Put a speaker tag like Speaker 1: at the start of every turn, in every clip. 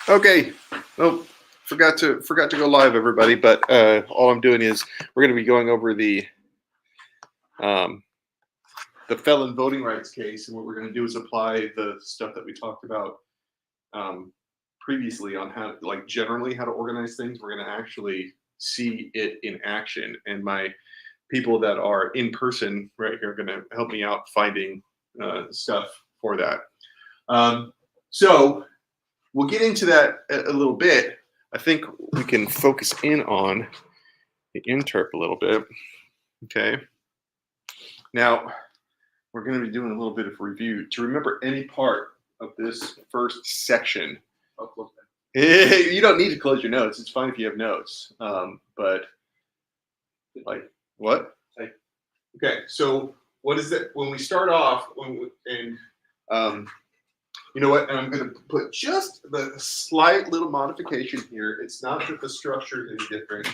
Speaker 1: Okay. Oh, forgot to go live, everybody. But all I'm doing is we're going to be going over um, the felon voting rights case, and what we're going to do is apply the stuff that we talked about previously on how, like, generally how to organize things. We're going to actually see it in action, and my people that are in person right here are going to help me out finding stuff for that. So we'll get into that a little bit. I think we can focus in on the interp a little bit. Okay. Now, we're going to be doing a little bit of review. To remember any part of this first section, you don't need to close your notes. It's fine if you have notes. But, like, what? Okay, so what is it? When we start off, you know what? And I'm going to put just the slight little modification here. It's not that the structure is different,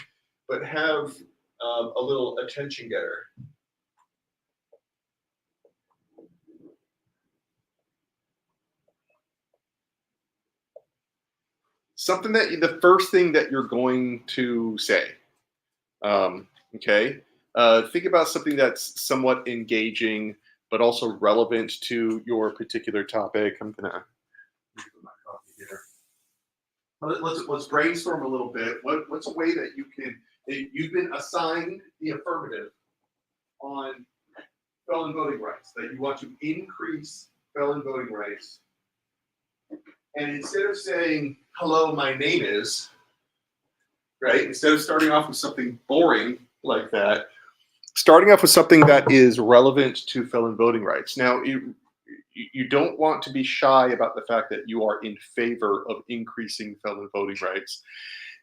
Speaker 1: but have a little attention getter. Something that the first thing that you're going to say. Okay. Think about something that's somewhat engaging, but also relevant to your particular topic. I'm gonna put my coffee here. Let's brainstorm a little bit. What's a way that you've been assigned the affirmative on felon voting rights, that you want to increase felon voting rights, and instead of saying hello, my name is, right? Instead of starting off with something boring like that, starting off with something that is relevant to felon voting rights. Now, you don't want to be shy about the fact that you are in favor of increasing felon voting rights.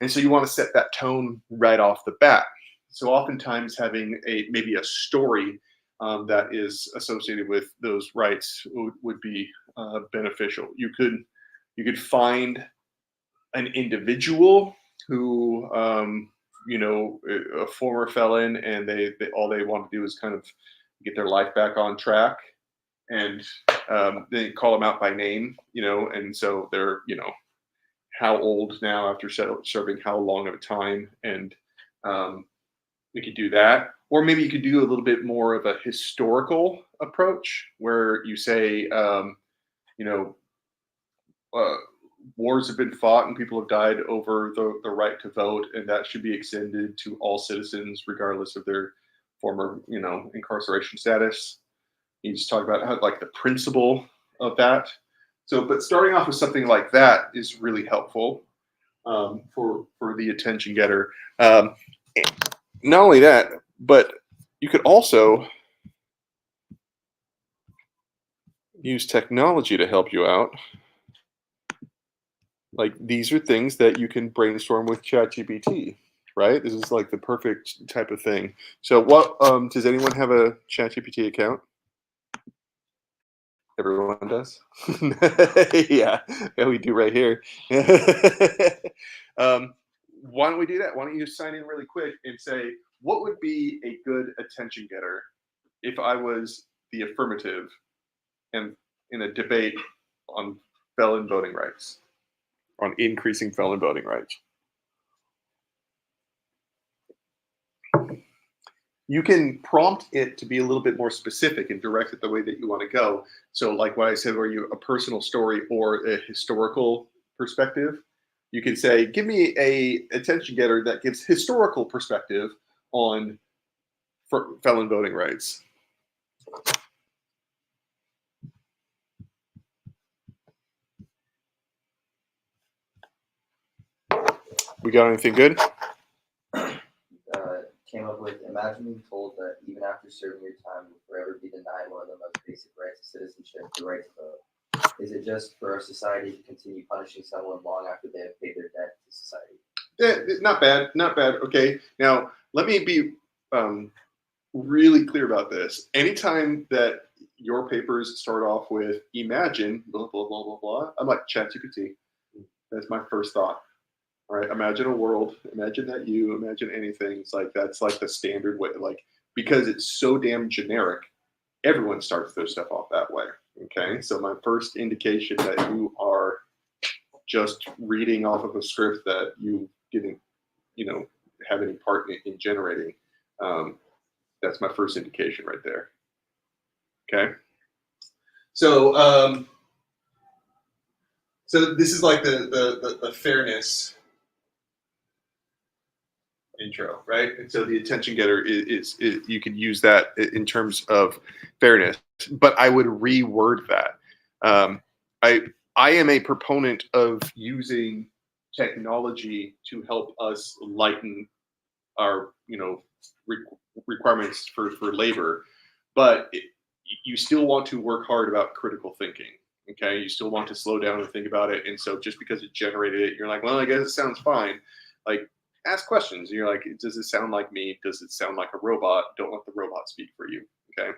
Speaker 1: And so you want to set that tone right off the bat. So oftentimes having maybe a story that is associated with those rights would be beneficial. You could find an individual who a former felon, and they all they want to do is kind of get their life back on track, and they call them out by name, and so they're, how old now after serving how long of a time, and we could do that. Or maybe you could do a little bit more of a historical approach where you say, wars have been fought and people have died over the right to vote, and that should be extended to all citizens regardless of their former incarceration status. You just talk about how, like, the principle of that. So, but starting off with something like that is really helpful for the attention getter. Not only that, but you could also use technology to help you out. Like, these are things that you can brainstorm with ChatGPT, right? This is like the perfect type of thing. So what, does anyone have a ChatGPT account? Everyone does? Yeah, we do right here. Why don't we do that? Why don't you sign in really quick and say, what would be a good attention getter if I was the affirmative and in a debate on felon voting rights? On increasing felon voting rights. You can prompt it to be a little bit more specific and direct it the way that you want to go. So, like what I said, where you a personal story or a historical perspective, you can say, give me a attention getter that gives historical perspective on felon voting rights. We got anything good?
Speaker 2: Came up with, imagine being told that even after serving your time, you'll forever be denied one of the most basic rights of citizenship, the right to vote. Is it just for our society to continue punishing someone long after they have paid their debt to society?
Speaker 1: Yeah, not bad, not bad. Okay, now let me be really clear about this. Anytime that your papers start off with imagine, blah, blah, blah, blah, blah, I'm like, ChatGPT. That's my first thought. All right, imagine a world, imagine that you, imagine anything. It's like, that's like the standard way, like, because it's so damn generic, everyone starts their stuff off that way, Okay, so my first indication that you are just reading off of a script that you didn't, have any part in generating. Um, that's my first indication right there. Okay, so so this is like the fairness intro, right? And so the attention getter is you could use that in terms of fairness, but I would reword that. Um, I I am a proponent of using technology to help us lighten our re- requirements for labor, but you still want to work hard about critical thinking. Okay, you still want to slow down and think about it, and so just because it generated it, you're like, well, I guess it sounds fine. Like, ask questions. You're like, does it sound like me? Does it sound like a robot? Don't let the robot speak for you. Okay,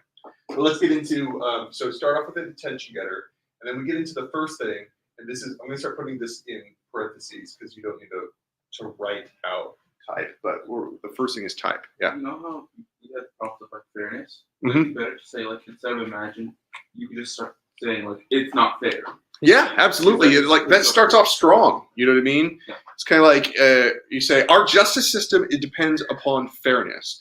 Speaker 1: so let's get into so start off with an attention getter, and then we get into the first thing, and this is I'm going to start putting this in parentheses because you don't need to write out type, but the first thing is type. Yeah.
Speaker 3: You know how you had talked about fairness?
Speaker 1: Mhm.
Speaker 3: It'd be better to say, like, instead of imagine, you could just start saying, like, it's not fair.
Speaker 1: Yeah, absolutely. Like that starts off strong. You know what I mean?
Speaker 3: Yeah.
Speaker 1: It's kind of like you say, our justice system, it depends upon fairness,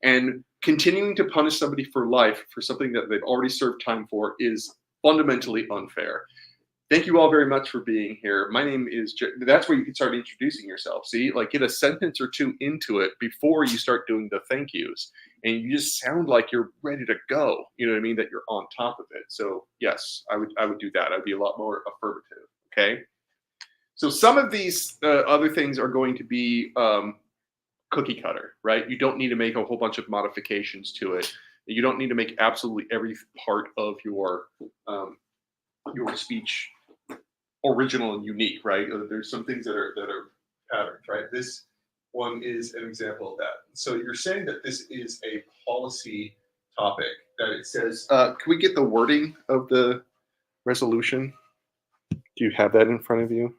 Speaker 1: and continuing to punish somebody for life for something that they've already served time for is fundamentally unfair. Thank you all very much for being here. My name is. That's where you can start introducing yourself. See, like get a sentence or two into it before you start doing the thank yous, and you just sound like you're ready to go. You know what I mean? That you're on top of it. So yes, I would do that. I'd be a lot more affirmative. Okay. So some of these other things are going to be cookie cutter, right? You don't need to make a whole bunch of modifications to it. You don't need to make absolutely every part of your speech original and unique, right? There's some things that are patterns, right? This one is an example of that. So you're saying that this is a policy topic, that it says, can we get the wording of the resolution? Do you have that in front of you?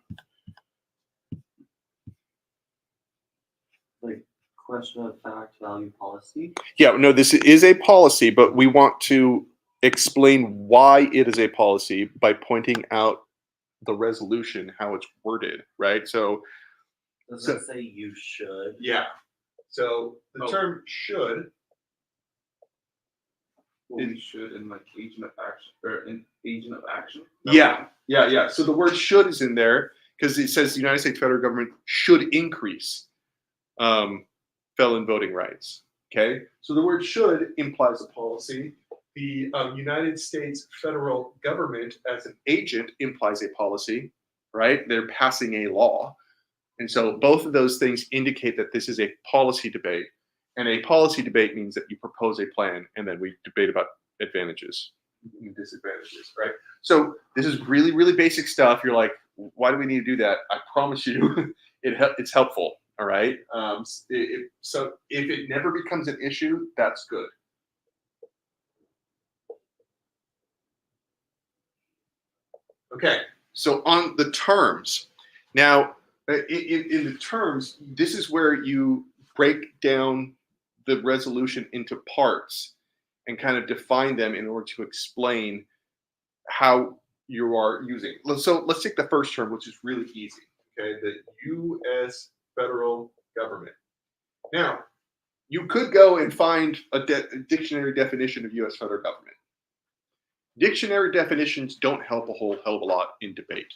Speaker 2: Like question of fact, value, policy.
Speaker 1: Yeah, no, this is a policy, but we want to explain why it is a policy by pointing out the resolution, how it's worded, right? So
Speaker 2: Does
Speaker 1: So-
Speaker 2: it say you should?
Speaker 1: yeah. So the
Speaker 3: Oh.
Speaker 1: term should.
Speaker 3: Well, we should in like agent of action or an agent of action.
Speaker 1: Yeah. So the word should is in there because it says the United States federal government should increase felon voting rights. Okay. So the word should implies a policy. The United States federal government as an agent implies a policy, right? They're passing a law. And so both of those things indicate that this is a policy debate. And a policy debate means that you propose a plan and then we debate about advantages and disadvantages, right? So this is really, really basic stuff. You're like, why do we need to do that? I promise you, it's helpful, all right? So if it never becomes an issue, that's good. Okay, so on the terms. Now, in the terms, this is where you break down the resolution into parts and kind of define them in order to explain how you are using. So let's take the first term, which is really easy. Okay, the U.S. federal government. Now, you could go and find a dictionary definition of U.S. federal government. Dictionary definitions don't help a whole hell of a lot in debate.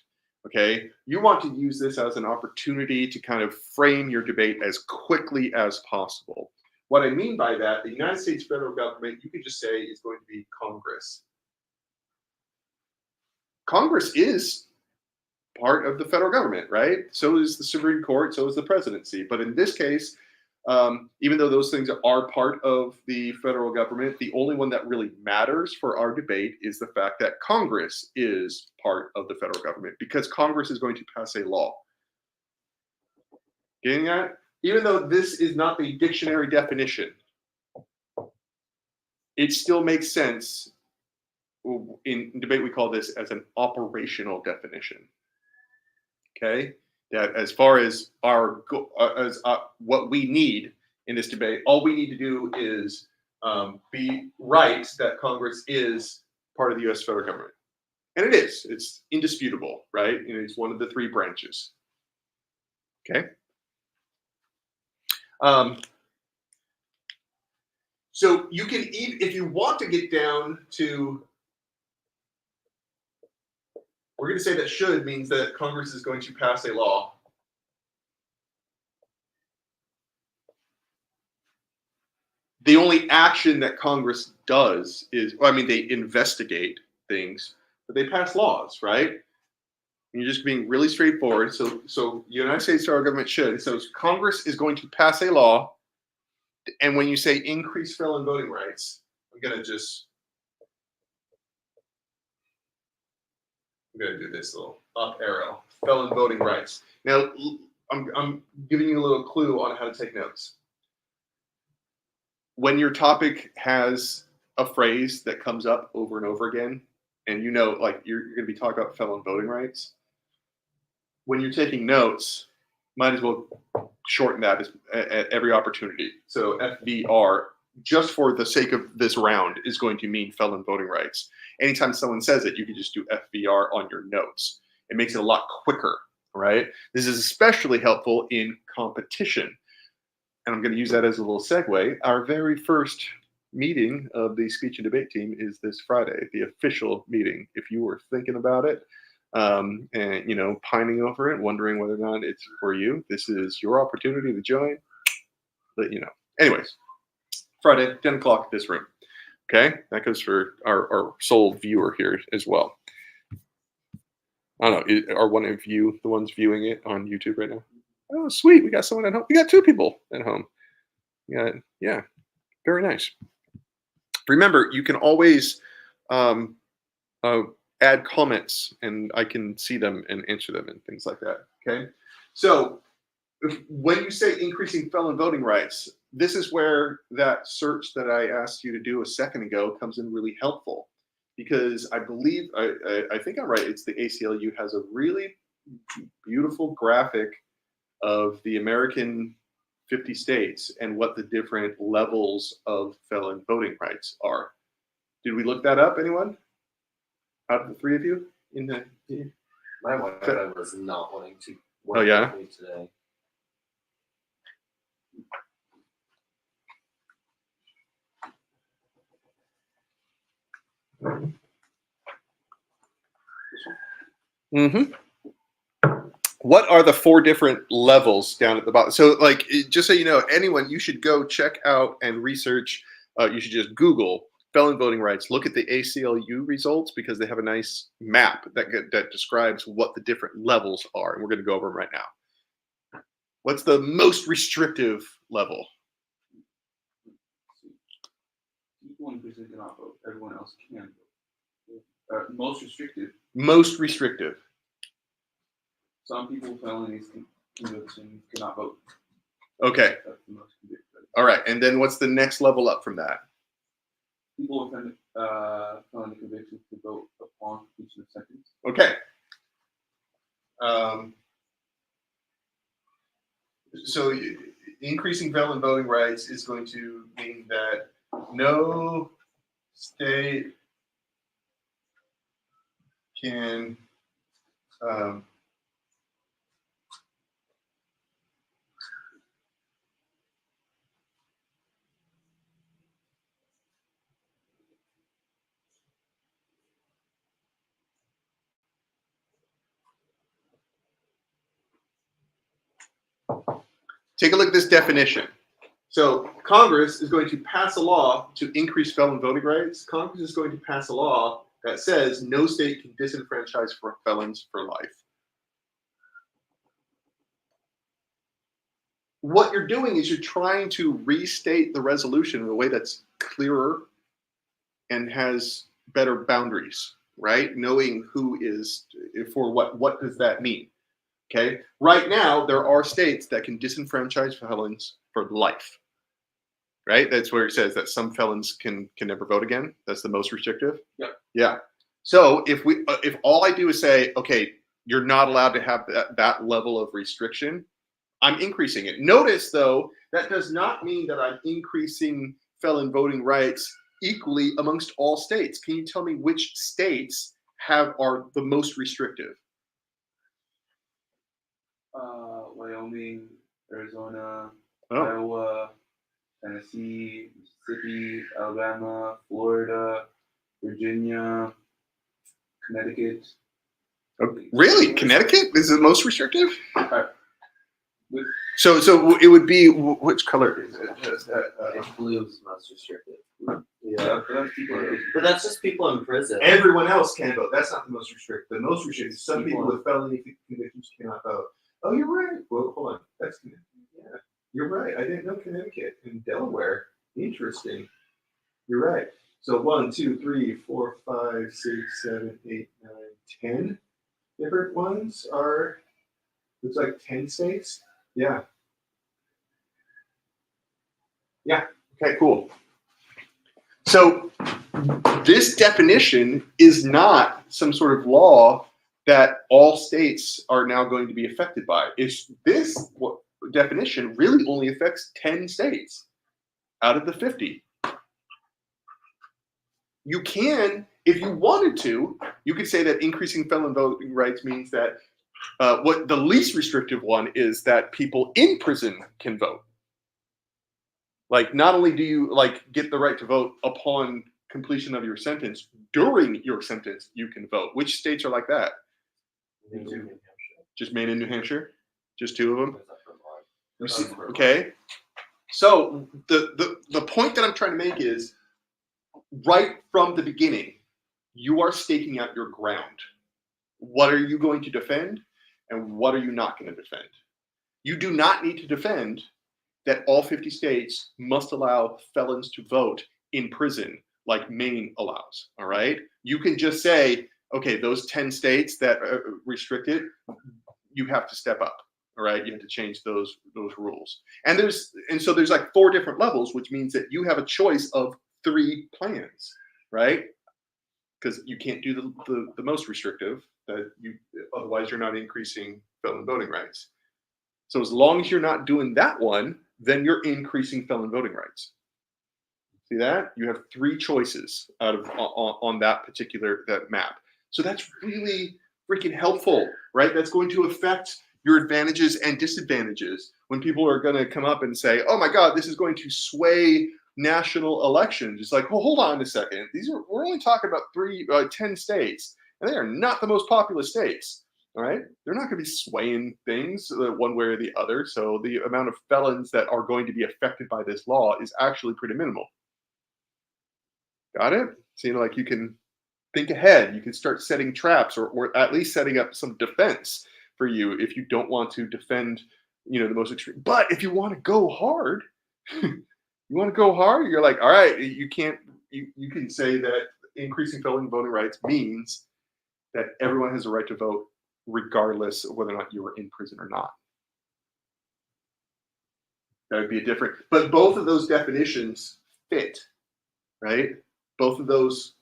Speaker 1: Okay, you want to use this as an opportunity to kind of frame your debate as quickly as possible. What I mean by that, the United States federal government, you could just say is going to be Congress. Congress is part of the federal government, right? So is the Supreme Court, so is the presidency. But in this case, even though those things are part of the federal government, the only one that really matters for our debate is the fact that Congress is part of the federal government because Congress is going to pass a law. Getting that? Even though this is not the dictionary definition, it still makes sense. In debate, we call this as an operational definition. Okay? That as far as what we need in this debate, all we need to do is be right that Congress is part of the U.S. federal government. And it is. It's indisputable, right? It's one of the three branches. Okay. So you can, if you want to get down to, we're going to say that should means that Congress is going to pass a law. The only action that Congress does is, well, I mean, they investigate things, but they pass laws, right? And you're just being really straightforward. So the United States federal government should. So Congress is going to pass a law. And when you say increase felon voting rights, I'm going to do this little up arrow, felon voting rights. Now, I'm giving you a little clue on how to take notes. When your topic has a phrase that comes up over and over again, and like you're going to be talking about felon voting rights, when you're taking notes, might as well shorten that at every opportunity. So FVR, just for the sake of this round, is going to mean felon voting rights. Anytime someone says it, you can just do FVR on your notes. It makes it a lot quicker, right? This is especially helpful in competition. And I'm going to use that as a little segue. Our very first meeting of the speech and debate team is this Friday, the official meeting. If you were thinking about it, and pining over it, wondering whether or not it's for you, this is your opportunity to join. Let you know. Anyways, Friday, 10 o'clock, this room. Okay, that goes for our sole viewer here as well. I don't know. Are one of you the ones viewing it on YouTube right now? Oh, sweet. We got someone at home. We got two people at home. Yeah, very nice. Remember, you can always add comments, and I can see them and answer them and things like that. Okay, so when you say increasing felon voting rights, this is where that search that I asked you to do a second ago comes in really helpful, because I believe I think I'm right. It's the ACLU has a really beautiful graphic of the American 50 states and what the different levels of felon voting rights are. Did we look that up, anyone? Out of the three of you?
Speaker 4: My wife was not wanting to work with me today.
Speaker 1: Mm-hmm. What are the four different levels down at the bottom? So, like, just so you know, anyone, you should go check out and research. You should just Google felon voting rights. Look at the ACLU results, because they have a nice map that describes what the different levels are, and we're going to go over them right now. What's the most restrictive level?
Speaker 3: People in prison cannot vote. Everyone else can vote. Most restrictive.
Speaker 1: Most restrictive.
Speaker 3: Some people felonies conviction cannot vote.
Speaker 1: Okay.
Speaker 3: That's the most convicted.
Speaker 1: All right. And then what's the next level up from that?
Speaker 3: People with felony convictions can vote upon completion of sentence.
Speaker 1: Okay. So increasing felon voting rights is going to mean that no state can take a look at this definition. So Congress is going to pass a law to increase felon voting rights. Congress is going to pass a law that says no state can disenfranchise felons for life. What you're doing is you're trying to restate the resolution in a way that's clearer and has better boundaries, right? Knowing who is for what does that mean? Okay. Right now, there are states that can disenfranchise felons for life. Right? That's where it says that some felons can never vote again. That's the most restrictive.
Speaker 3: Yeah.
Speaker 1: Yeah. So if all I do is say, okay, you're not allowed to have that level of restriction, I'm increasing it. Notice though, that does not mean that I'm increasing felon voting rights equally amongst all states. Can you tell me which states are the most restrictive?
Speaker 3: Wyoming, Arizona,
Speaker 1: Oh,
Speaker 3: Iowa, Tennessee, Mississippi, Alabama, Florida, Virginia, Connecticut.
Speaker 1: really? Connecticut is the most restrictive?
Speaker 3: With
Speaker 1: So it would be, which color is it?
Speaker 2: It's blue is most restrictive.
Speaker 4: Yeah.
Speaker 3: but that's people in prison.
Speaker 2: But that's just people in prison.
Speaker 1: Everyone else can vote. That's not the most restrictive. The most restrictive, some people
Speaker 2: People-
Speaker 1: with felony convictions cannot vote. Oh, you're right. Well, hold on. That's Connecticut. Yeah, you're right. I didn't know Connecticut and Delaware. Interesting. You're right. So 1, 2, 3, 4, 5, 6, 7, 8, 9, 10 different ones are. Looks like 10 states. Yeah. Yeah. Okay. Cool. So this definition is not some sort of law that all states are now going to be affected by. It's this definition really only affects 10 states out of the 50. You can, if you wanted to, you could say that increasing felon voting rights means that what the least restrictive one is that people in prison can vote. Like, not only do you get the right to vote upon completion of your sentence, during your sentence you can vote. Which states are like that? Just Maine and New Hampshire? Just 2 of them? You see, okay. So the point that I'm trying to make is, right from the beginning, you are staking out your ground. What are you going to defend, and what are you not going to defend? You do not need to defend that all 50 states must allow felons to vote in prison like Maine allows, all right? You can just say, okay, those 10 states that restrict it, you have to step up, all right? You have to change those rules. And so there's like 4 different levels, which means that you have a choice of 3 plans, right? Because you can't do the most restrictive, otherwise you're not increasing felon voting rights. So as long as you're not doing that one, then you're increasing felon voting rights. See that? You have 3 choices on that particular map. So that's really freaking helpful, right? That's going to affect your advantages and disadvantages when people are going to come up and say, "Oh my God, this is going to sway national elections." It's like, well, hold on a second. We're only talking about 10 states, and they are not the most populous states. All right, they're not going to be swaying things one way or the other. So the amount of felons that are going to be affected by this law is actually pretty minimal. Got it? So like you can think ahead. You can start setting traps, or at least setting up some defense for you if you don't want to defend, the most extreme. But if you want to go hard, you're like, all right, you can't. You can say that increasing felon voting rights means that everyone has a right to vote, regardless of whether or not you were in prison or not. That would be a different, but both of those definitions fit, right? Both of those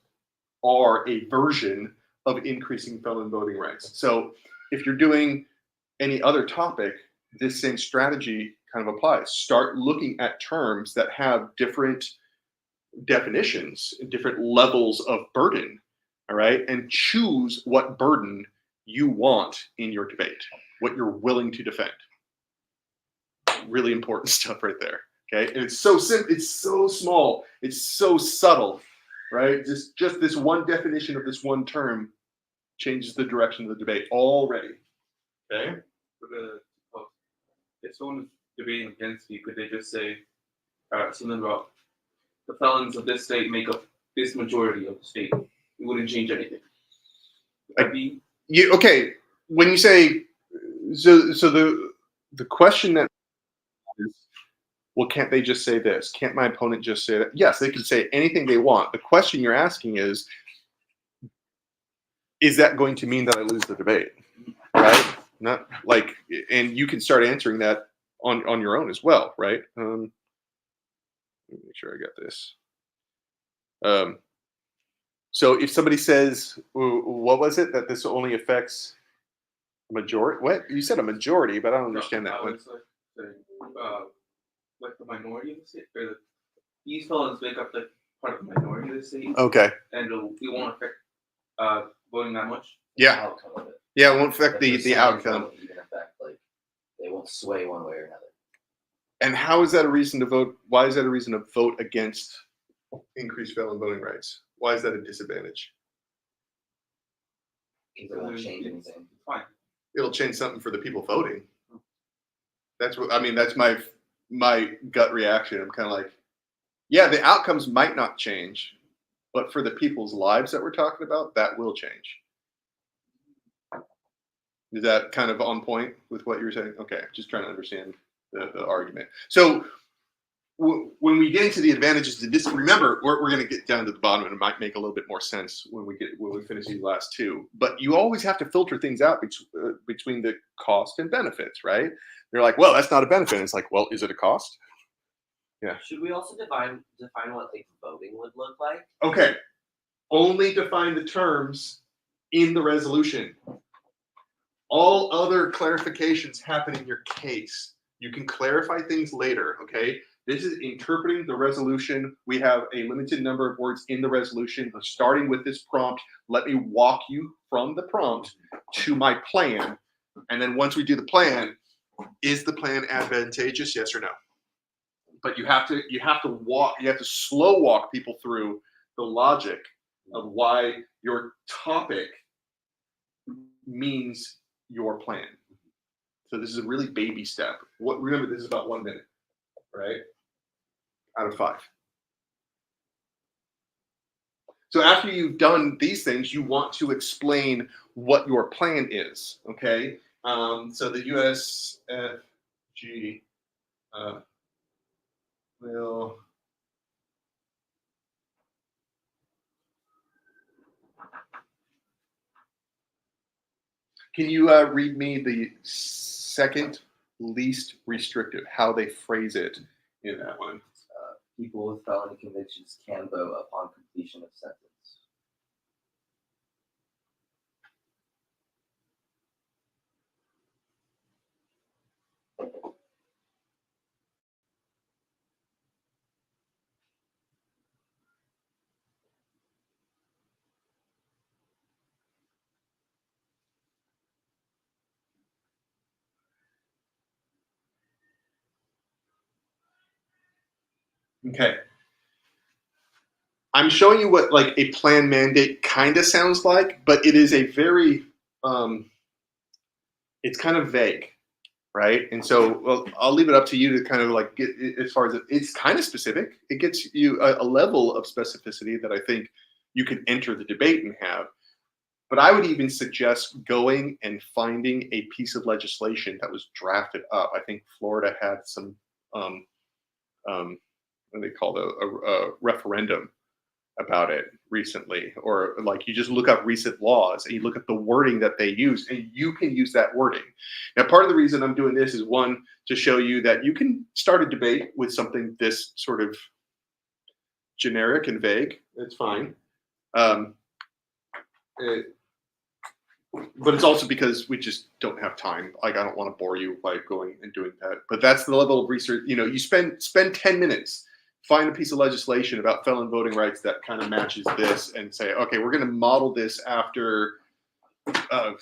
Speaker 1: are a version of increasing felon voting rights. So if you're doing any other topic, this same strategy kind of applies. Start looking at terms that have different definitions and different levels of burden, all right? And choose what burden you want in your debate, what you're willing to defend. Really important stuff right there, okay? And it's so simple, it's so small, it's so subtle, right? Just this one definition of this one term changes the direction of the debate already, okay?
Speaker 3: If someone is debating against you, could they just say something about the felons of this state make up this majority of the state? It wouldn't change anything.
Speaker 1: Okay, when you say, so the question that is, well, can't they just say this? Can't my opponent just say that? Yes, they can say anything they want. The question you're asking is that going to mean that I lose the debate? Right? Not like, and you can start answering that on your own as well, right? Let me make sure I got this. So if somebody says, what was it, that this only affects majority? What? You said a majority, but I don't understand that one.
Speaker 3: Like the minority of the state, these felons make up the part of the minority of the state,
Speaker 1: Okay.
Speaker 3: and it won't affect voting that much.
Speaker 1: Yeah.
Speaker 2: Outcome of it.
Speaker 1: Yeah, it won't affect the
Speaker 2: percentage
Speaker 1: outcome.
Speaker 2: won't even affect, like, they won't sway one way or another.
Speaker 1: And how is that a reason to vote? Why is that a reason to vote against increased felon voting rights? Why is that a disadvantage?
Speaker 2: Because it won't change anything.
Speaker 3: It's fine.
Speaker 1: It'll change something for the people voting. That's what I mean. That's my gut reaction. I'm kind of like, yeah, the outcomes might not change, but for the people's lives that we're talking about, that will change. Is that kind of on point with what you were saying? Okay, just trying to understand the argument. So when we get into the advantages to this, remember, we're going to get down to the bottom, and it might make a little bit more sense when we finish these last two. But you always have to filter things out between the cost and benefits, right? They're like, well, that's not a benefit. It's like, well, is it a cost? Yeah.
Speaker 5: Should we also define what like voting would look like?
Speaker 1: Okay. Only define the terms in the resolution. All other clarifications happen in your case. You can clarify things later, okay? This is interpreting the resolution. We have a limited number of words in the resolution. Starting with this prompt, let me walk you from the prompt to my plan. And then once we do the plan, is the plan advantageous? Yes or no? But you have to slow walk people through the logic of why your topic means your plan. So this is a really baby step. Remember, this is about 1 minute, right? Out of 5. So after you've done these things, you want to explain what your plan is, okay? So the USFG will Can you read me the second least restrictive, how they phrase it in that one?
Speaker 2: People with felony convictions can vote upon completion of sentence.
Speaker 1: Okay. I'm showing you what like a plan mandate kind of sounds like, but it is a very, it's kind of vague, right? And so, well, I'll leave it up to you to kind of like get as far as it's kind of specific. It gets you a level of specificity that I think you can enter the debate and have. But I would even suggest going and finding a piece of legislation that was drafted up. I think Florida had some, what they call a referendum about it recently, or like you just look up recent laws and you look at the wording that they use, and you can use that wording. Now, part of the reason I'm doing this is one, to show you that you can start a debate with something this sort of generic and vague. It's fine. But it's also because we just don't have time. Like, I don't want to bore you by going and doing that. But that's the level of research. You know, you spend 10 minutes, find a piece of legislation about felon voting rights that kind of matches this, and say, okay, we're going to model this after, I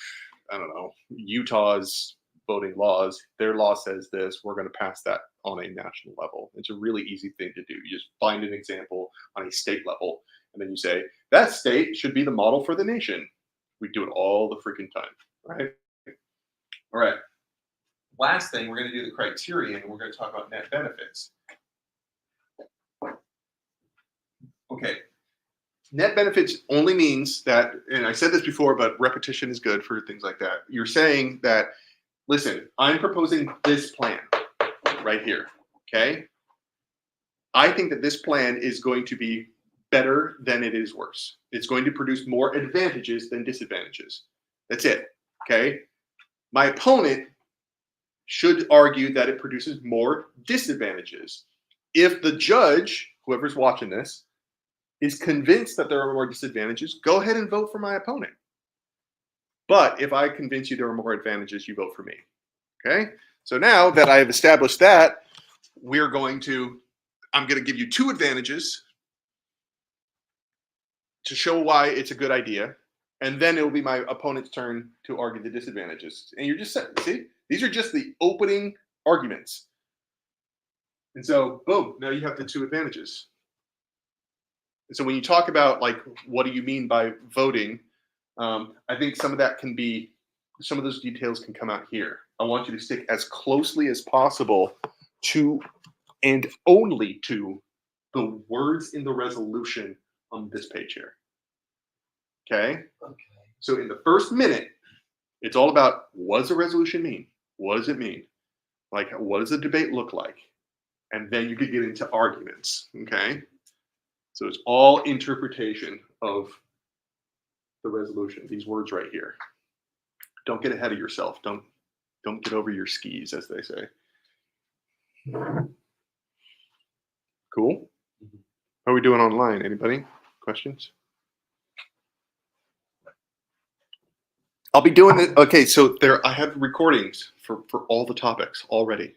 Speaker 1: don't know, Utah's voting laws. Their law says this. We're going to pass that on a national level. It's a really easy thing to do. You just find an example on a state level, and then you say, that state should be the model for the nation. We do it all the freaking time, right? All right. Last thing, we're going to do the criterion. We're going to talk about net benefits. Okay. Net benefits only means that, and I said this before, but repetition is good for things like that. You're saying that, listen, I'm proposing this plan right here, okay? I think that this plan is going to be better than it is worse. It's going to produce more advantages than disadvantages. That's it, okay? My opponent should argue that it produces more disadvantages. If the judge, whoever's watching this, is convinced that there are more disadvantages, go ahead and vote for my opponent. But if I convince you there are more advantages, you vote for me, okay? So now that I have established that, I'm going to give you 2 advantages to show why it's a good idea, and then it will be my opponent's turn to argue the disadvantages. And you're just see, these are just the opening arguments. And so, boom, now you have the two advantages. And so when you talk about like, what do you mean by voting? I think some of that can be, some of those details can come out here. I want you to stick as closely as possible to, and only to, the words in the resolution on this page here. Okay?
Speaker 2: Okay.
Speaker 1: So in the first minute, it's all about, what does a resolution mean? What does it mean? Like, what does the debate look like? And then you could get into arguments, okay? So it's all interpretation of the resolution, these words right here. Don't get ahead of yourself. Don't get over your skis, as they say. Cool? How are we doing online? Anybody? Questions? I'll be doing it. Okay, so there I have recordings for all the topics already.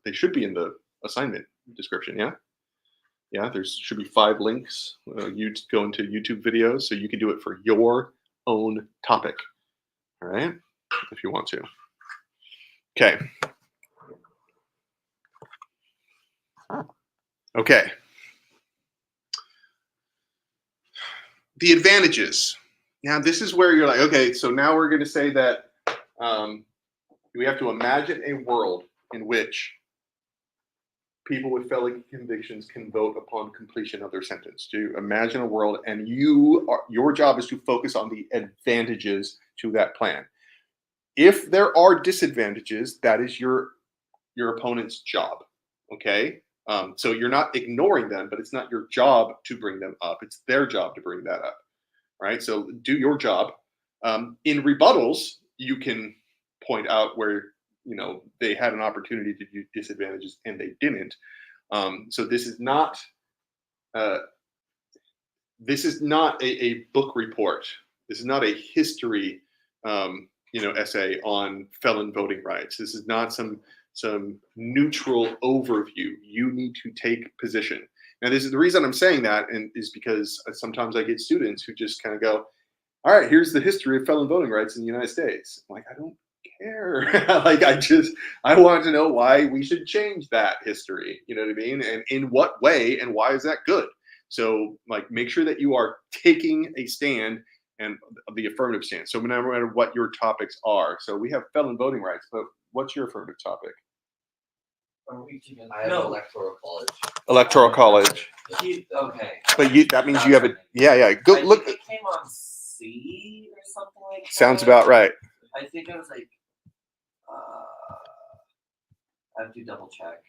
Speaker 1: They should be in the assignment description, yeah? Yeah, there should be 5 links. You go into YouTube videos, so you can do it for your own topic. All right, if you want to. Okay. Okay. The advantages. Now, this is where you're like, okay, so now we're going to say that we have to imagine a world in which people with felony convictions can vote upon completion of their sentence. To imagine a world, and your job is to focus on the advantages to that plan. If there are disadvantages, that is your opponent's job. Okay, so you're not ignoring them, but it's not your job to bring them up. It's their job to bring that up. Right. So do your job. In rebuttals, you can point out where they had an opportunity to do disadvantages and they didn't. So this is not a book report. This is not a history essay on felon voting rights. This is not some neutral overview. You need to take position. Now, this is the reason I'm saying that, and is because sometimes I get students who just kind of go, "All right, here's the history of felon voting rights in the United States." I'm like, I don't care. Like, I want to know why we should change that history. You know what I mean? And in what way, and why is that good? So, like, make sure that you are taking a stand, and the affirmative stance. So no matter what your topics are. So we have felon voting rights, but what's your affirmative topic?
Speaker 2: I have an electoral college.
Speaker 1: Electoral college.
Speaker 5: Okay.
Speaker 1: But that means you have a Go
Speaker 5: I
Speaker 1: look.
Speaker 5: think it came on C or something like that.
Speaker 1: Sounds about right.
Speaker 5: I think it was like. I have to double check.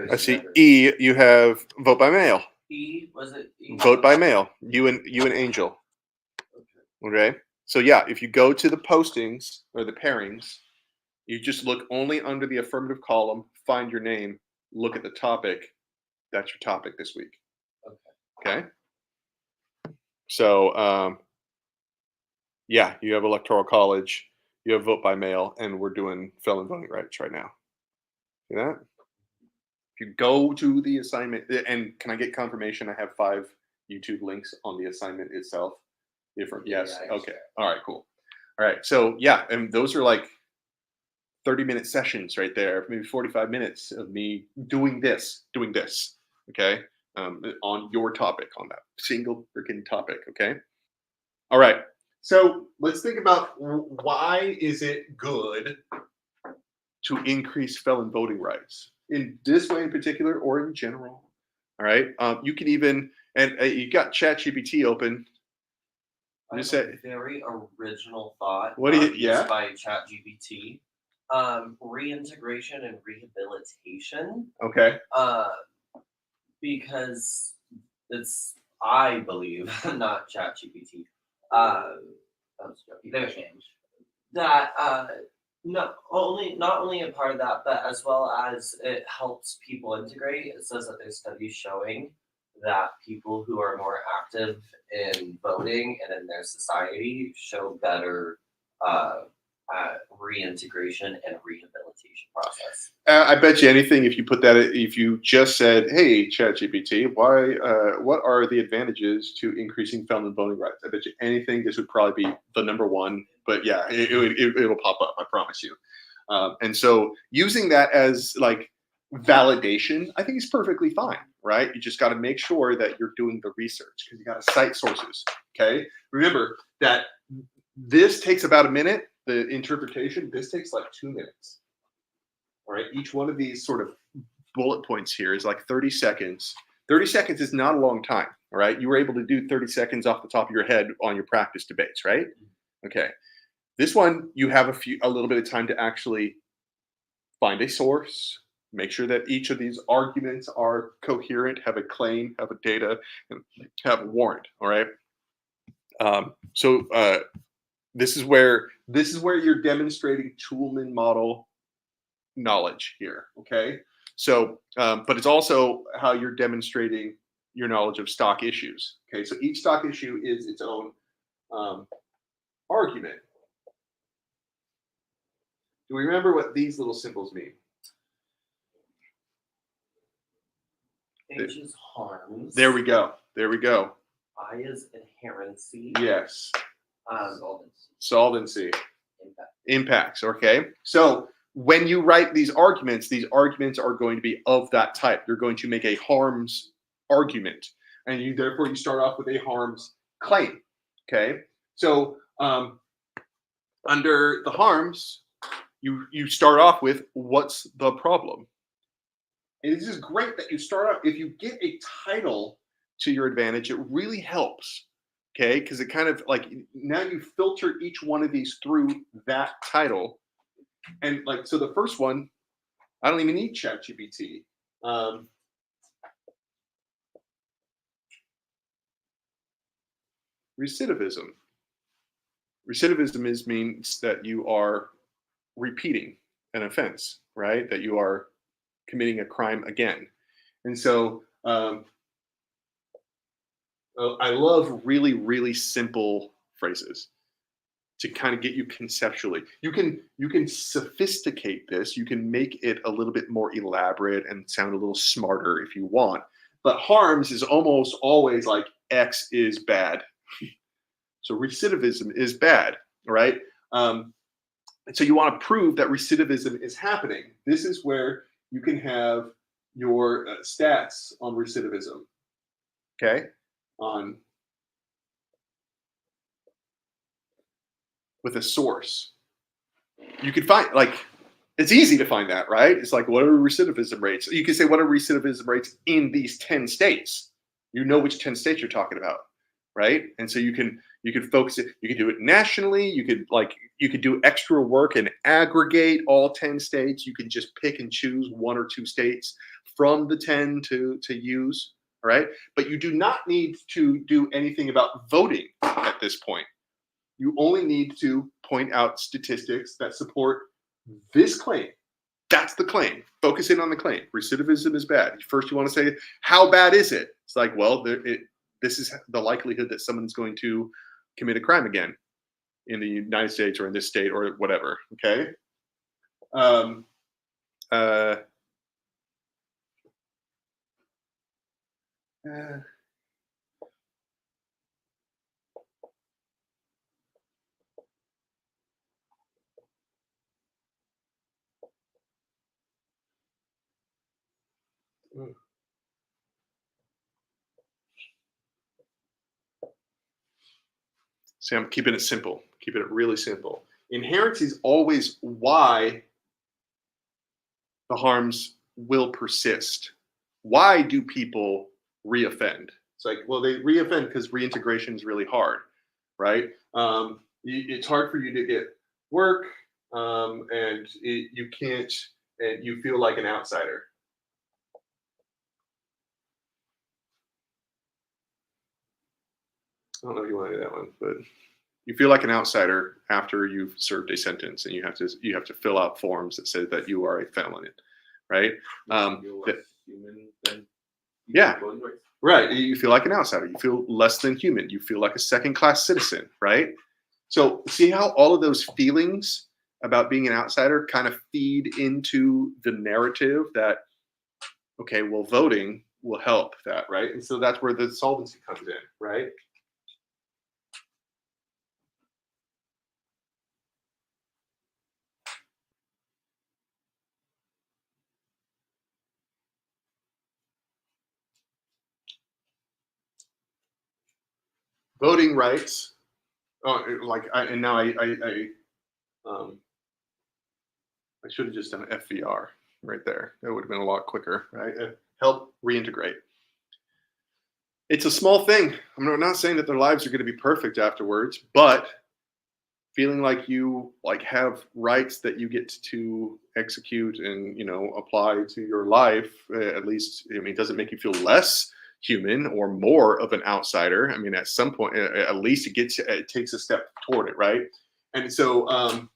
Speaker 1: I see E. You have vote by mail.
Speaker 5: E, was it? E?
Speaker 1: Vote by mail. You and Angel. Okay. So yeah, if you go to the postings or the pairings, you just look only under the affirmative column, find your name, look at the topic. That's your topic this week. Okay. So yeah, you have electoral college, you have vote by mail, and we're doing felon voting rights right now. See that? If you go to the assignment, and can I get confirmation? I have 5 YouTube links on the assignment itself. Different. Yes.
Speaker 2: Yeah,
Speaker 1: Okay. All right. Cool. All right. So yeah, and those are like 30-minute sessions right there, maybe 45 minutes of me doing this. Okay. On your topic, on that single freaking topic. Okay. All right. So let's think about, why is it good to increase felon voting rights in this way in particular, or in general? All right. You can even, and you got ChatGPT open.
Speaker 5: Just a very original thought.
Speaker 1: What do you?
Speaker 5: Used by ChatGPT. Reintegration and rehabilitation.
Speaker 1: Okay.
Speaker 5: Because it's, I believe, not ChatGPT.
Speaker 2: They change.
Speaker 5: That not only a part of that, but as well as it helps people integrate. It says that there's studies showing that people who are more active in voting and in their society show better reintegration and rehabilitation process.
Speaker 1: I bet you anything if you just said, "Hey, ChatGPT, what are the advantages to increasing felon voting rights?" I bet you anything this would probably be the number one. But yeah, it'll pop up. I promise you. And so using that as like validation, I think is perfectly fine, right? You just got to make sure that you're doing the research because you got to cite sources. Okay, remember that this takes about a minute. The interpretation, this takes like 2 minutes. All right, each one of these sort of bullet points here is like 30 seconds. 30 seconds is not a long time. All right, you were able to do 30 seconds off the top of your head on your practice debates, right? Okay, this one you have a little bit of time to actually find a source, make sure that each of these arguments are coherent, have a claim, have a data, and have a warrant. All right. This is where you're demonstrating Toolman model knowledge here. Okay. So, but it's also how you're demonstrating your knowledge of stock issues. Okay. So each stock issue is its own argument. Do we remember what these little symbols mean?
Speaker 5: H is harms.
Speaker 1: There we go. There we go.
Speaker 5: I is inherency.
Speaker 1: Yes.
Speaker 2: Solvency.
Speaker 1: Solvency. Impacts. Okay. So when you write these arguments are going to be of that type. You're going to make a harms argument, and therefore you start off with a harms claim. Okay. So under the harms, you start off with what's the problem. And this is great that you start out. If you get a title to your advantage, it really helps. Okay, because it kind of like now you filter each one of these through that title, and like so the first one, I don't even need ChatGPT. Recidivism. Recidivism means that you are repeating an offense, right? That you are committing a crime again, and so. I love really, really simple phrases to kind of get you conceptually. You can sophisticate this. You can make it a little bit more elaborate and sound a little smarter if you want. But harms is almost always like X is bad. So recidivism is bad, right? And so you want to prove that recidivism is happening. This is where you can have your stats on recidivism. Okay. With a source, you can find it's easy to find that, right? It's like, what are recidivism rates? You can say, what are recidivism rates in these 10 states? You know which 10 states you're talking about, right? And so you can focus it. You can do it nationally. You could do extra work and aggregate all 10 states. You can just pick and choose 1 or 2 states from the 10 to use. All right, but you do not need to do anything about voting at this point. You only need to point out statistics that support this claim. That's the claim. Focus in on the claim. Recidivism is bad. First, you want to say, how bad is it? It's like, well, this is the likelihood that someone's going to commit a crime again in the United States or in this state or whatever. Okay. See, I'm keeping it simple, keeping it really simple. Inherency is always why the harms will persist. Why do people reoffend? It's like, well, they reoffend because reintegration is really hard, right? It's hard for you to get work, and you can't, and you feel like an outsider. I don't know if you want to do that one, but you feel like an outsider after you've served a sentence, and you have to fill out forms that say that you are a felon, right? Yeah, right. You feel like an outsider. You feel less than human. You feel like a second-class citizen, right? So see how all of those feelings about being an outsider kind of feed into the narrative that, okay, well, voting will help that, right? And so that's where the solvency comes in, right? Voting rights. Oh, and now I should have just done FVR right there. That would have been a lot quicker, right? Help reintegrate. It's a small thing. I'm not saying that their lives are going to be perfect afterwards, but feeling like you have rights that you get to execute and apply to your life, at least, I mean, it doesn't make you feel less human or more of an outsider. I mean, at some point, at least it takes a step toward it, right? And so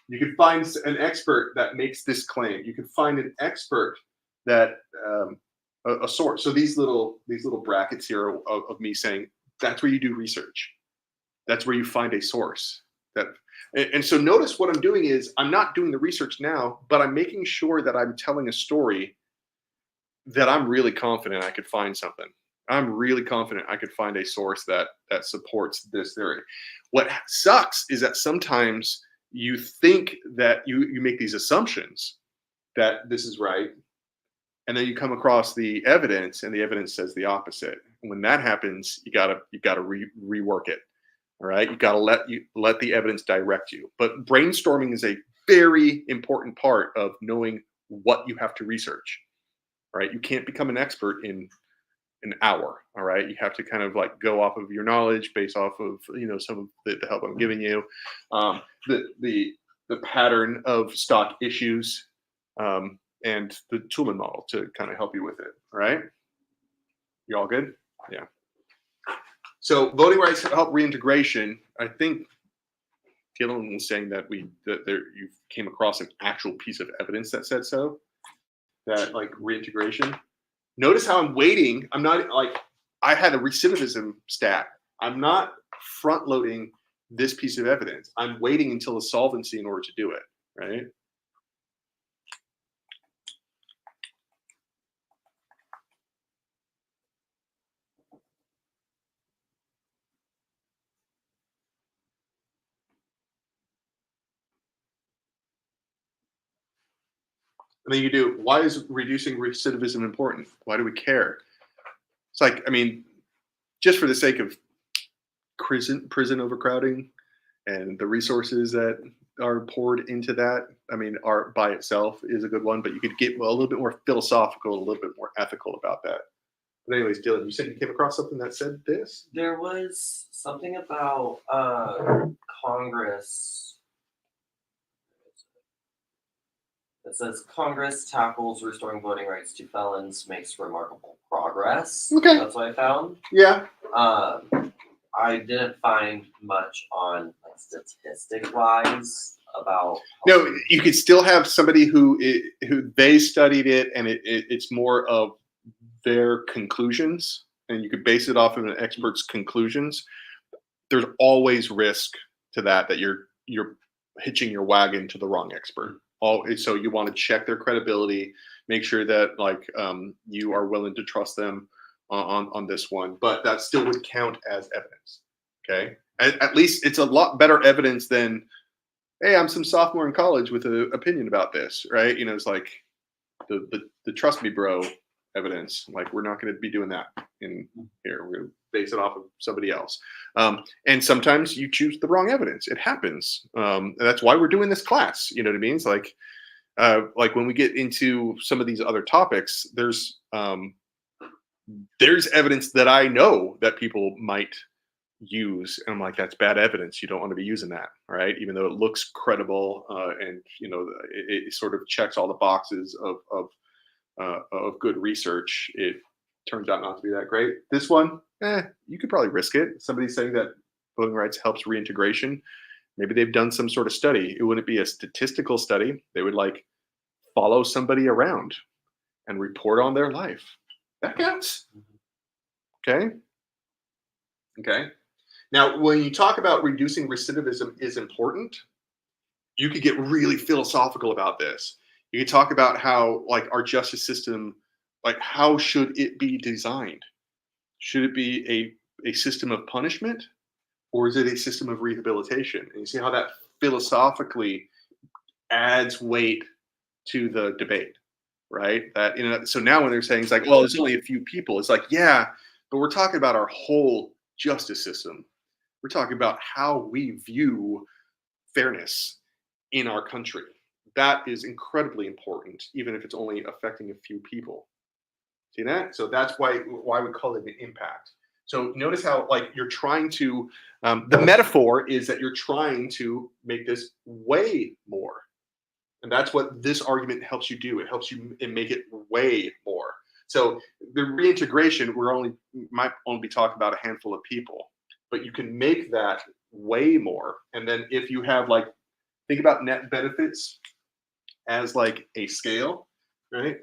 Speaker 1: you can find an expert that makes this claim. You can find an expert that a source. So these little brackets here of me saying that's where you do research. That's where you find a source. And so notice what I'm doing is I'm not doing the research now, but I'm making sure that I'm telling a story that I'm really confident I could find something. I'm really confident I could find a source that supports this theory. What sucks is that sometimes you think that you make these assumptions that this is right, and then you come across the evidence and the evidence says the opposite. And when that happens, you gotta rework it. All right, you got to let the evidence direct you. But brainstorming is a very important part of knowing what you have to research. All right, you can't become an expert in an hour. All right, you have to kind of go off of your knowledge, based off of some of the help I'm giving you, the pattern of stock issues, and the Toolman model to kind of help you with it. All right, you all good? Yeah. So voting rights help reintegration. I think Felon was saying that you came across an actual piece of evidence that said so. That reintegration. Notice how I'm waiting. I'm not I had a recidivism stat. I'm not front loading this piece of evidence. I'm waiting until the solvency in order to do it. Right. And then you do, why is reducing recidivism important? Why do we care? It's I mean, just for the sake of prison overcrowding and the resources that are poured into that, I mean, art by itself is a good one, but you could get a little bit more philosophical, a little bit more ethical about that. But anyways, Dylan, you said you came across something that said this?
Speaker 5: There was something about Congress. It says Congress tackles restoring voting rights to felons, makes remarkable progress.
Speaker 1: Okay.
Speaker 5: That's what I found.
Speaker 1: Yeah.
Speaker 5: I didn't find much on statistic wise about.
Speaker 1: No, you could still have somebody who they studied it, and it's more of their conclusions, and you could base it off of an expert's conclusions. There's always risk to that you're hitching your wagon to the wrong expert. So you want to check their credibility, make sure that you are willing to trust them on this one, but that still would count as evidence. Okay, at least it's a lot better evidence than, hey, I'm some sophomore in college with an opinion about this, right? It's the trust me bro evidence. We're not going to be doing that in here. We're going to base it off of somebody else. And sometimes you choose the wrong evidence. It happens. And that's why we're doing this class. You know what I mean? It's when we get into some of these other topics, there's evidence that I know that people might use, and I'm like, that's bad evidence. You don't want to be using that, right? Even though it looks credible, and it sort of checks all the boxes of good research, it turns out not to be that great. This one, you could probably risk it. Somebody's saying that voting rights helps reintegration. Maybe they've done some sort of study. It wouldn't be a statistical study. They would follow somebody around and report on their life. That counts. Okay. Now, when you talk about reducing recidivism is important, You could get really philosophical about this. You could talk about how, like, our justice system, like, how should it be designed? Should it be a system of punishment, or is it a system of rehabilitation? And you see how that philosophically adds weight to the debate, right? That, you know, so now when they're saying it's like, well, it's only a few people, it's like, yeah, but we're talking about our whole justice system. We're talking about how we view fairness in our country. That is incredibly important, even if it's only affecting a few people. See that? So that's why we call it an impact. So notice how, like, you're trying to, the metaphor is that you're trying to make this way more. And that's what this argument helps you do. It helps you make it way more. So the reintegration, might only be talking about a handful of people, but you can make that way more. And then if you have, like, think about net benefits as like a scale, right?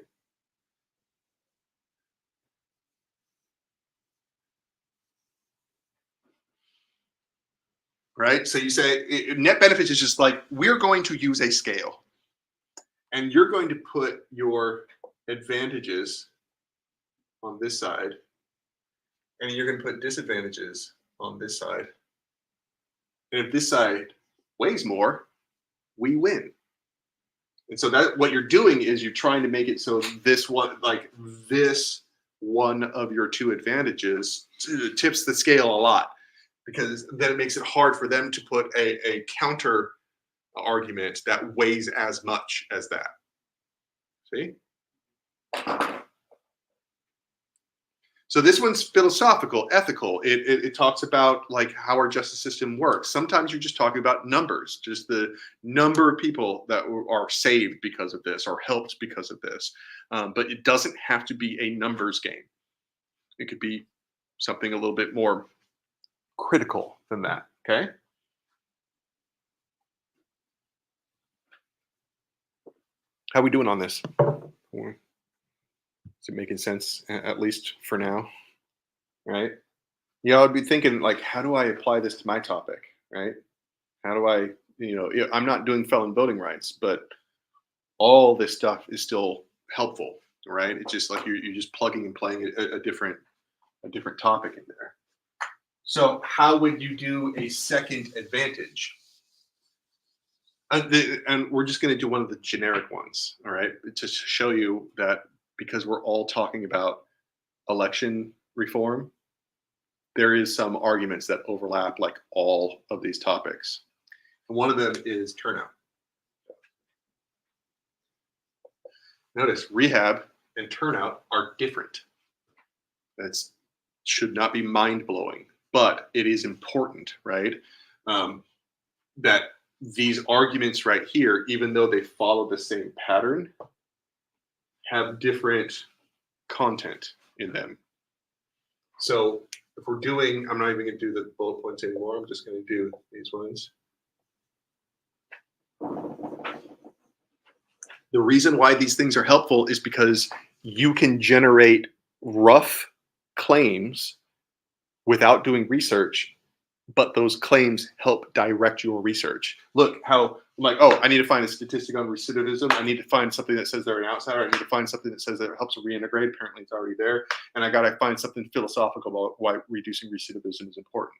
Speaker 1: Right? So you say net benefits is just like, we're going to use a scale, and you're going to put your advantages on this side, and you're going to put disadvantages on this side. And if this side weighs more, we win. And so that what you're doing is you're trying to make it so this one of your two advantages tips the scale a lot, because then it makes it hard for them to put a counter argument that weighs as much as that. See? So this one's philosophical, ethical. It talks about, like, how our justice system works. Sometimes you're just talking about numbers, just the number of people that are saved because of this or helped because of this. But it doesn't have to be a numbers game. It could be something a little bit more critical than that, okay? How are we doing on this? Is it making sense, at least for now? Right? Yeah, I'd be thinking, like, how do I apply this to my topic? Right? How do I, I'm not doing felon voting rights, but all this stuff is still helpful, right? It's just like you're just plugging and playing a different topic in there. So how would you do a second advantage? And we're just going to do one of the generic ones, all right, to show you that because we're all talking about election reform, there is some arguments that overlap, like, all of these topics. And one of them is turnout. Notice rehab and turnout are different. That should not be mind-blowing, but it is important, right? That these arguments right here, even though they follow the same pattern, have different content in them. So if we're doing, I'm not even going to do the bullet points anymore. I'm just going to do these ones. The reason why these things are helpful is because you can generate rough claims without doing research, but those claims help direct your research. Look how, like, oh, I need to find a statistic on recidivism. I need to find something that says they're an outsider. I need to find something that says that it helps to reintegrate. Apparently it's already there. And I got to find something philosophical about why reducing recidivism is important.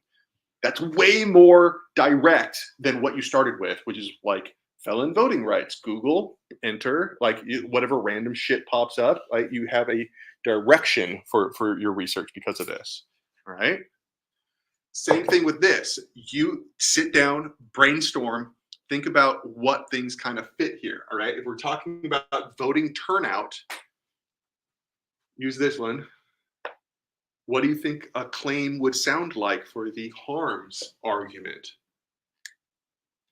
Speaker 1: That's way more direct than what you started with, which is like felon voting rights. Google, enter, like, whatever random shit pops up, like, you have a direction for your research because of this, all right? Same thing with this. You sit down, brainstorm, think about what things kind of fit here, all right? If we're talking about voting turnout, use this one. What do you think a claim would sound like for the harms argument?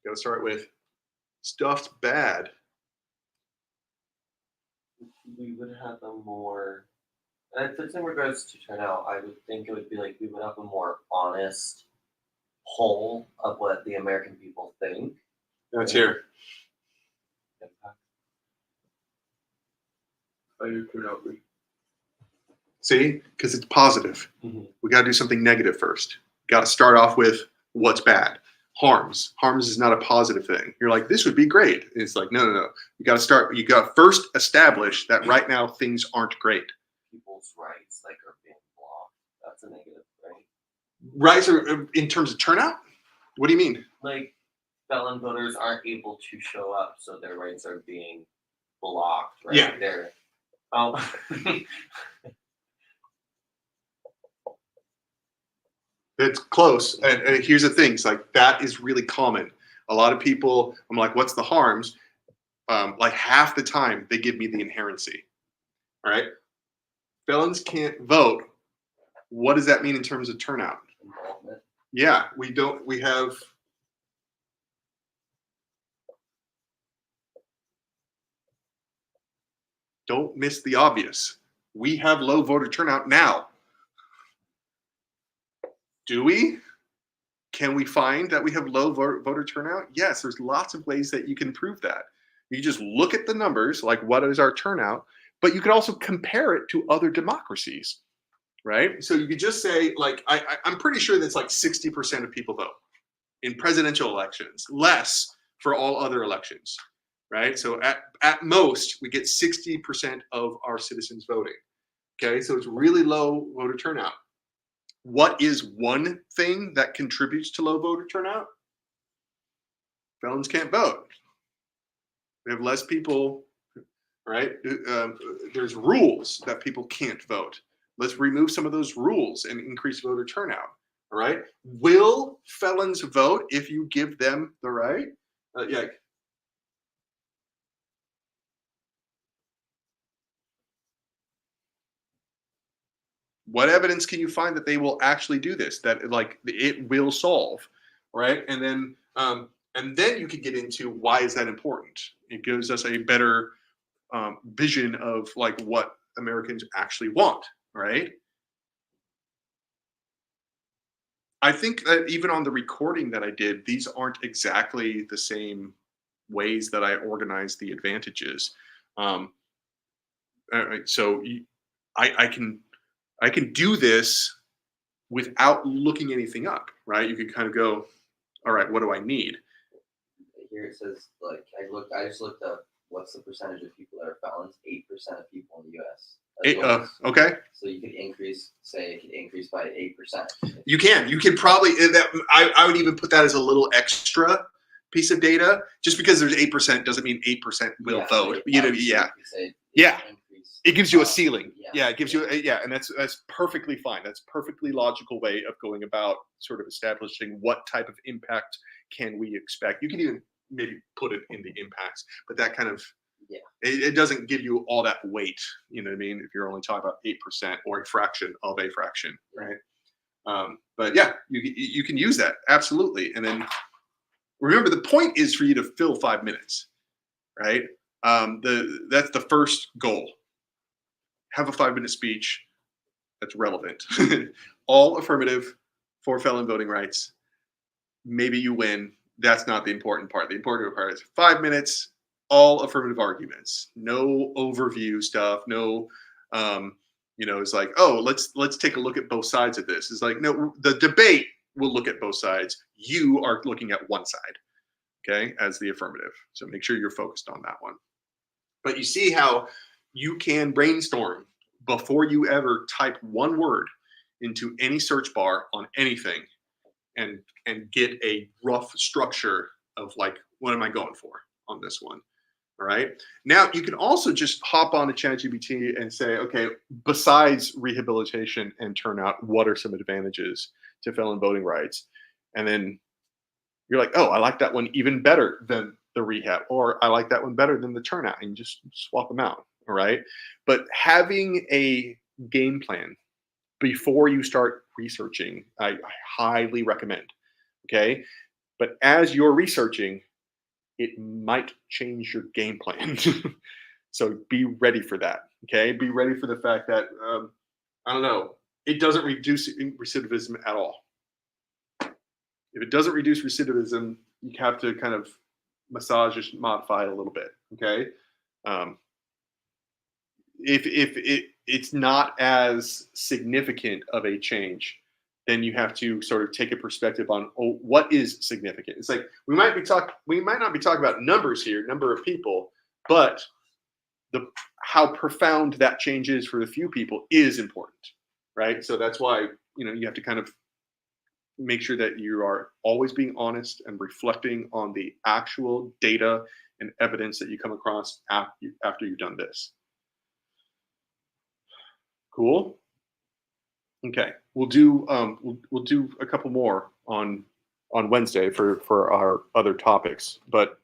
Speaker 1: Got to start with stuff's bad.
Speaker 5: We would have a more, if it's in regards to turnout, I would think it would be like we would have a more honest poll of what the American people think.
Speaker 1: That's here.
Speaker 3: How your turnout rate?
Speaker 1: See, because it's positive.
Speaker 5: Mm-hmm.
Speaker 1: We got to do something negative first. Got to start off with what's bad. harms. Harms is not a positive thing. You're like, this would be great. It's like, no. You got to start. You got to first establish that right now things aren't great.
Speaker 5: People's rights like are being blocked. That's a negative, right?
Speaker 1: Rights are in terms of turnout. What do you mean?
Speaker 5: Like felon voters aren't able to show up, so their rights are being blocked. Right
Speaker 1: Yeah.
Speaker 5: there. Oh.
Speaker 1: It's close. And here's the thing. It's like, that is really common. A lot of people, I'm like, what's the harms? Like half the time they give me the inherency. All right. Felons can't vote. What does that mean in terms of turnout?
Speaker 2: Involvement.
Speaker 1: Yeah, we have. Don't miss the obvious. We have low voter turnout now. Do we? Can we find that we have low voter turnout? Yes, there's lots of ways that you can prove that. You just look at the numbers, like what is our turnout, but you can also compare it to other democracies, right? So you could just say, like, I'm pretty sure that's like 60% of people vote in presidential elections, less for all other elections, right? So at most, we get 60% of our citizens voting, okay? So it's really low voter turnout. What is one thing that contributes to low voter turnout? Felons can't vote. We have less people, right? There's rules that people can't vote. Let's remove some of those rules and increase voter turnout. All right. Will felons vote if you give them the right? Yeah. What evidence can you find that they will actually do this? That like it will solve, right? And then you can get into why is that important. It gives us a better vision of like what Americans actually want, right? I think that even on the recording that I did, these aren't exactly the same ways that I organize the advantages. So I can do this without looking anything up, right? You can kind of go, all right, what do I need?
Speaker 2: Here it says, like, I just looked up what's the percentage of people that are felons. 8% of people in the U.S.
Speaker 1: Okay.
Speaker 2: So you could increase by 8%.
Speaker 1: You can probably, I would even put that as a little extra piece of data. Just because there's 8% doesn't mean 8% will vote. Yeah. It gives you a ceiling. Yeah, it gives you and that's perfectly fine. That's a perfectly logical way of going about sort of establishing what type of impact can we expect. You can even maybe put it in the impacts, but that kind of it doesn't give you all that weight. You know what I mean? If you're only talking about 8% or a fraction of a fraction, right? But yeah, you can use that absolutely. And then remember, the point is for you to fill 5 minutes, right? That's the first goal. Have a 5-minute speech that's relevant. All affirmative for felon voting rights. Maybe you win. That's not the important part. The important part is 5 minutes, all affirmative arguments. No overview stuff. No, it's like, oh, let's take a look at both sides of this. It's like, no, the debate will look at both sides. You are looking at one side, okay, as the affirmative. So make sure you're focused on that one. But you see how you can brainstorm before you ever type one word into any search bar on anything and get a rough structure of like, what am I going for on this one? All right. Now you can also just hop on to ChatGPT and say, okay, besides rehabilitation and turnout, what are some advantages to felon voting rights? And then you're like, oh, I like that one even better than the rehab, or I like that one better than the turnout, and you just swap them out. All right. But having a game plan before you start researching, I highly recommend. Okay. But as you're researching, it might change your game plan. So be ready for that. Okay. Be ready for the fact that, I don't know, it doesn't reduce recidivism at all. If it doesn't reduce recidivism, you have to kind of massage and modify it a little bit. Okay. If it's not as significant of a change then you have to sort of take a perspective on what is significant. It's like we might not be talking about numbers here, number of people, but how profound that change is for the few people is important, right? So that's why you have to kind of make sure that you are always being honest and reflecting on the actual data and evidence that you come across after you've done this. Cool. Okay, we'll do a couple more on Wednesday for our other topics, but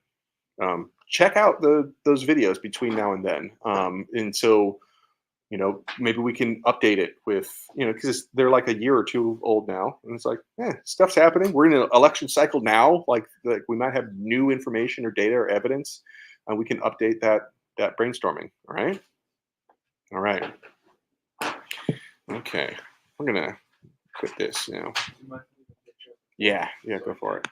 Speaker 1: check out those videos between now and then, and so maybe we can update it with because they're like a year or two old now, and it's like stuff's happening. We're in an election cycle now, like we might have new information or data or evidence, and we can update that brainstorming. All right. Okay, we're gonna quit this now. Yeah, go for it.